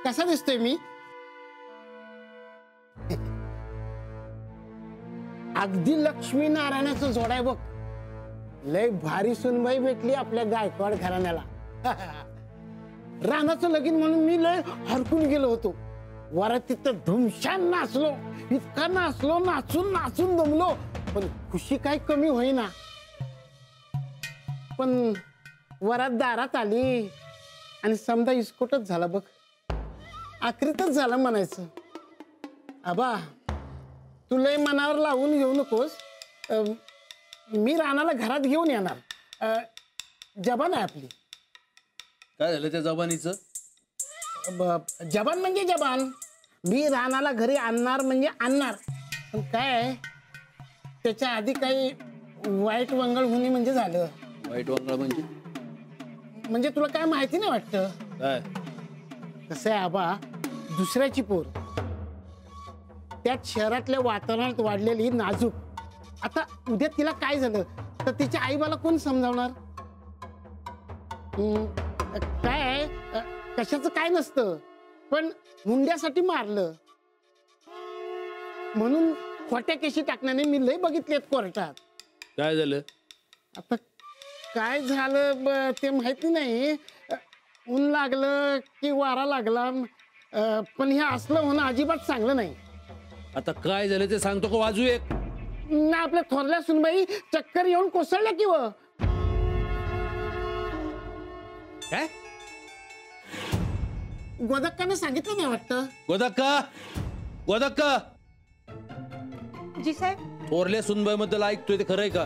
कसा दिसतोय मी? अगदी लक्ष्मीनारायणाचं जोड आहे बघ. लय भारी सुनबाई भेटली आपल्या गायकवाड घराण्याला. रानाचं लगीन म्हणून मी लय हरकून गेलो होतो. वरात तिथं धुमशान नाचलो, इतका नाचलो, नाचून नाचून दमलो, पण खुशी काय कमी होईना. पण वरात दारात आली आणि समजा इस्कोटच झाला बघ. आखरीतच झालं म्हणायचं. आबा तू लय मनावर लावून घेऊ नकोस. मी रानाला घरात घेऊन येणार. जबान आहे आपली. काय झालं त्या जबानीचं? जबान म्हणजे जबान. मी रानाला घरी आणणार म्हणजे आणणार. पण काय त्याच्या आधी काही वाईट वंगळ होणे म्हणजे झालं. वाईट वंगळ म्हणजे तुला काय माहिती नाही वाटतं? काय? कसं आहे आबा, दुसऱ्याची पोर, त्यात शहरातल्या वातावरणात वाढलेली नाजूक. आता उद्या तिला काय झालं तर तिच्या आईबाला कोण समजावणार? काय कशाचं काय नसतं, पण मुंड्यासाठी मारलं म्हणून खोट्या केशी टाकण्याने मी लय बघितलेत कोर्टात. काय झालं? आता काय झालं ते माहिती नाही. ऊन लागलं की वारा लागला, पण हे असलं होणं अजिबात चांगलं नाही. आता काय झालं ते सांगतो का वाजू एक? ना आपल्या थोरल्या सुनबाई चक्कर येऊन कोसळल्या की व. काय? गोदक्काने सांगितलं नाही वाटतं? गोदक्का जी साहेब. थोरल्या सुनबाई बद्दल ऐकतोय ते खरंय का?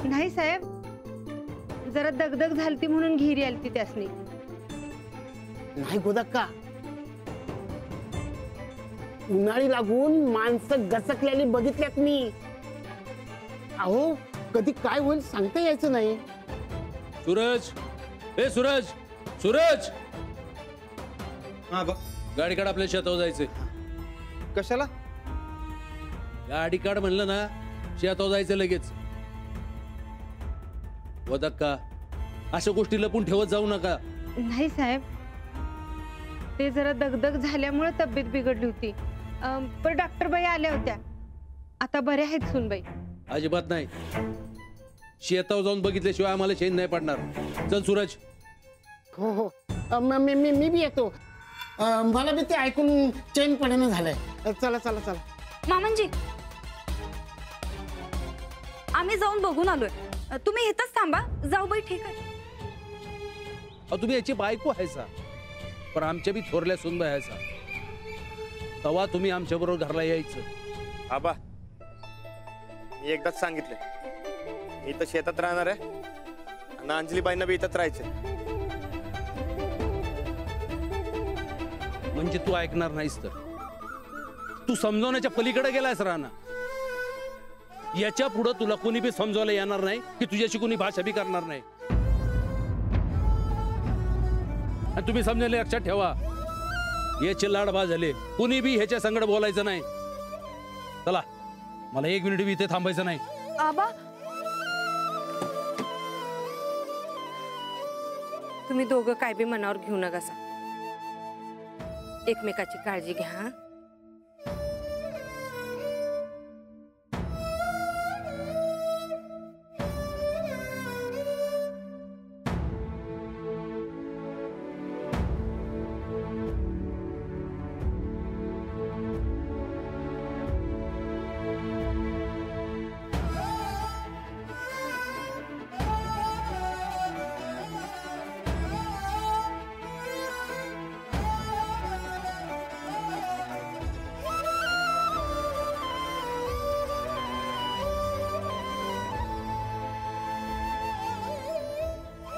नाही साहेब, जरा दगदग झालती म्हणून घिरी आलती त्यासनी. नाही गोदक्का, उन्हाळी लागून माणसं गचकलेली बघितल्यात मी. अहो कधी काय होईल सांगता यायचं नाही. सूरज, ए सूरज, सूरज, हा बघ. गाडी काढ, आपल्या शेतावर जायचंय. कशाला? गाडी काढ म्हणलं ना, शेतावर जायचं लगेच. गोदक्का, अशा गोष्टी लपून ठेवत जाऊ नका. नाही साहेब, ते जरा दगदग झाल्यामुळे तब्येत बिघडली होती. पण डॉक्टर बाई आल्या होत्या, आता बऱ्या आहेत सुनबाई. अजिबात नाही. शेतावर जाऊन बघितल्याशिवाय आम्हाला चैन नाही पडणार. चल सूरज. हो हो, मी बी येतो. मला बी ते ऐकून चैन पडेनं झालंय. चला चला चला. मामांजी, आम्ही जाऊन बघून आलोय. तुम्ही इथंच थांबा. जाऊ बाई ठीक आहे. तुम्ही याची बायको आहेसा, पण आमच्या बी थोरल्या सुनबाई आहेसा. तेव्हा तुम्ही आमच्या बरोबर घरला यायचं. आबा मी एकदाच सांगितलं, मी तर शेतात राहणार आहे आणि अंजलीबाईंना बी इथंच राहायचं. म्हणजे तू ऐकणार नाहीस तर तू समजवण्याच्या पलीकडे गेलायस राहणार. याच्या पुढे तुला कोणी बी समजवायला येणार नाही की तुझ्याशी कोणी भाषा बी करणार नाही. आणि तुम्ही समजायला लक्षात ठेवा, याचे लाडबा झाले, कोणी बी ह्याच्या संगड बोलायचं नाही. चला, मला 1 मिनिट बी इथे थांबायचं नाही. आबा, तुम्ही दोघं काय बी मनावर घेऊ नका सा. एकमेकाची काळजी घ्या.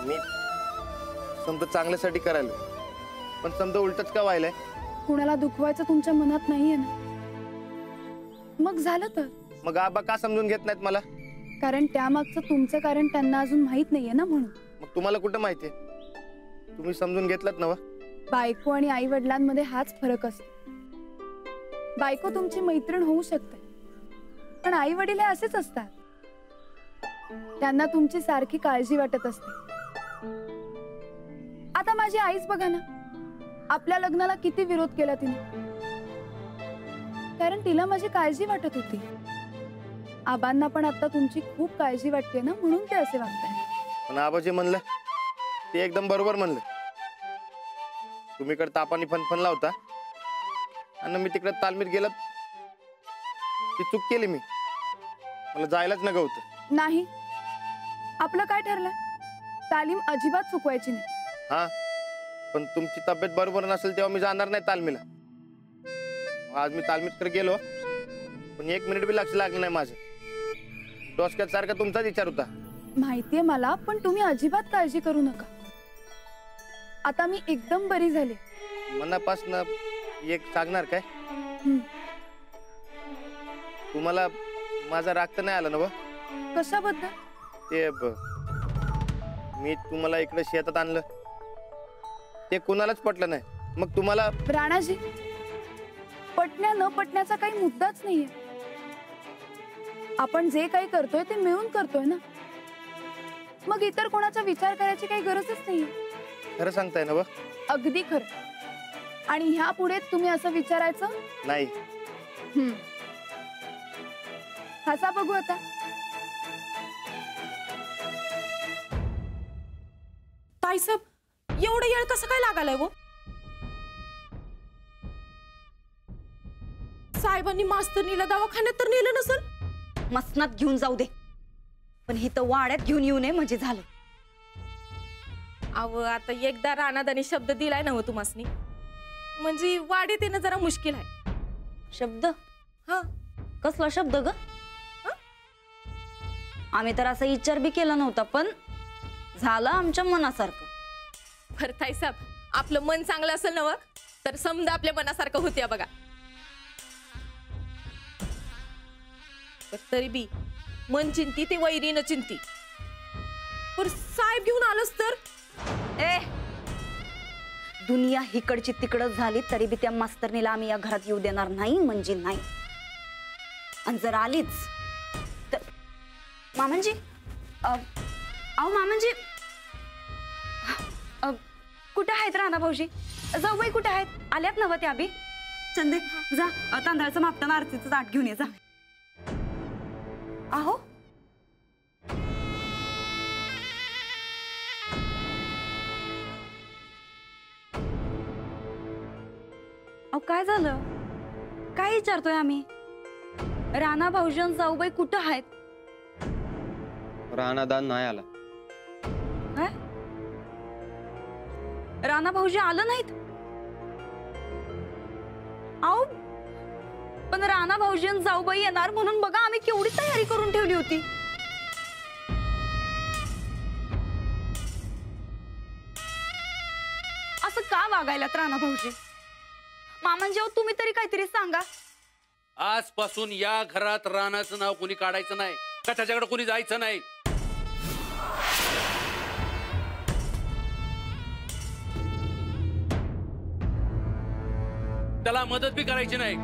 मी समजा चांगल्यासाठी करायला, पण समजा उलटच का व्हायलंय? कुणाला दुखवायचं तुमच्या मनात नाहीये ना, मग झालं तर. मग आबा का समजून घेत नाहीत मला? कारण त्यामागचं तुमचं कारण त्यांना अजून माहित नाहीये ना, म्हणून. मग तुम्हाला कुठं माहितीये? तुम्ही समजून घेतलात ना? बायको आणि आई वडिलांमध्ये हाच फरक असतो. बायको तुमची मैत्रीण होऊ शकते, पण आई वडील हे असेच असतात. त्यांना तुमची सारखी काळजी वाटत असते. आता माझी आईच बघा ना, आपल्या लग्नाला किती विरोध केला तिने, कारण तिला माझी काळजी वाटत होती. आबांना पण आता तुमची खूप काळजी वाटते ना, म्हणून ते असे वागताय. पण आबाजी म्हणलं ते एकदम बरोबर म्हणलं. तुम्ही कडे तापानी फनफन लावता आणि मी तिकडे तालमीत गेलं, ती चूक केली मी. मला जायलाच नका होतं. नाही, आपलं काय ठरलंय? तालीम अजिबात चुकवायची नाही. हा, पण तुमची तब्येत बरोबर नसेल तेव्हा मी जाणार नाही तालमीला. आज मी तालमीत गेलो, पण 1 मिनिट बी लक्ष लागलं नाही माझं. डोसक्यात सारखा तुमचाच विचार होता. माहितीये मला, पण तुम्ही अजिबात काळजी करू नका. आता मी एकदम बरी झाले. मनापासनं एक सांगणार काय? हं. तुम्हाला माझा राग तर नाही आला ना व? कशाबद्दल? ते मी तुम्हाला इकडे शेतात आणलं ते कुणालाच पटलं नाही. मग तुम्हाला राणाजी, पटण्या न पटण्याचा काही मुद्दाच नाहीये. आपण जे काही करतोय ते मिळून करतोय ना, मग इतर कोणाचा विचार करायची काही गरजच नाहीये. खरं सांगताय ना व? अगदी खरं. आणि ह्या पुढे तुम्ही असं विचारायचं नाही. हसा बघू आता. ताईसाहेब, एवढं येळ कसं काय लागायलाय वो? साहेबांनी मास्तरनीला दवाखान्यात तर नेलं नसल? मसनात घेऊन जाऊ दे, पण ही तर वाड्यात घेऊन येऊ नये म्हणजे झालं. अव आता एकदा रानादानी शब्द दिलाय ना हो तुम्हासनी, म्हणजे वाड्यात येणं जरा मुश्किल आहे. शब्द? हा, कसला शब्द ग? आम्ही तर असा विचार बी केला नव्हता, पण झालं आमच्या मनासारखं. बरं ताईसाहेब, आपलं मन चांगलं असेल ना तर समजा आपल्या मनासारखं होत्या बघा. तरी बी मन चिंती ते वैरीनं चिंती. पर साहेब घेऊन आलंच तर? ए, दुनिया हिकडची तिकडच झाली तरी बी त्या मास्तरनीला आम्ही या घरात येऊ देणार नाही म्हणजे नाही. आणि जर आलीच तर मामांजी, अहो मामांजी, कुठे आहेत राणा भाऊजी? जाऊबाई कुठे आहेत? आल्यात नव्ह त्या बी? चंदे, जा तांदळाचं मापटण आरतीचं ताट घेऊन ये जा. आहो, अहो काय झालं? काय विचारतोय आम्ही? राणा भाऊजन जाऊबाई कुठं आहेत? राणादान नाही आला. काय? राणा भाऊजी आलं नाहीत? अहो, पण राणा भाऊजी आणि जाऊबाई येणार म्हणून बघा आम्ही केवढी तयारी करून ठेवली होती. असं का वागायलात राणा भाऊजी? मामांजी, तुम्ही तरी काहीतरी सांगा. आजपासून या घरात रानाचं नाव कोणी काढायचं नाही, का त्याच्याकडे कोणी जायचं नाही. त्याला मदत बी करायची नाही.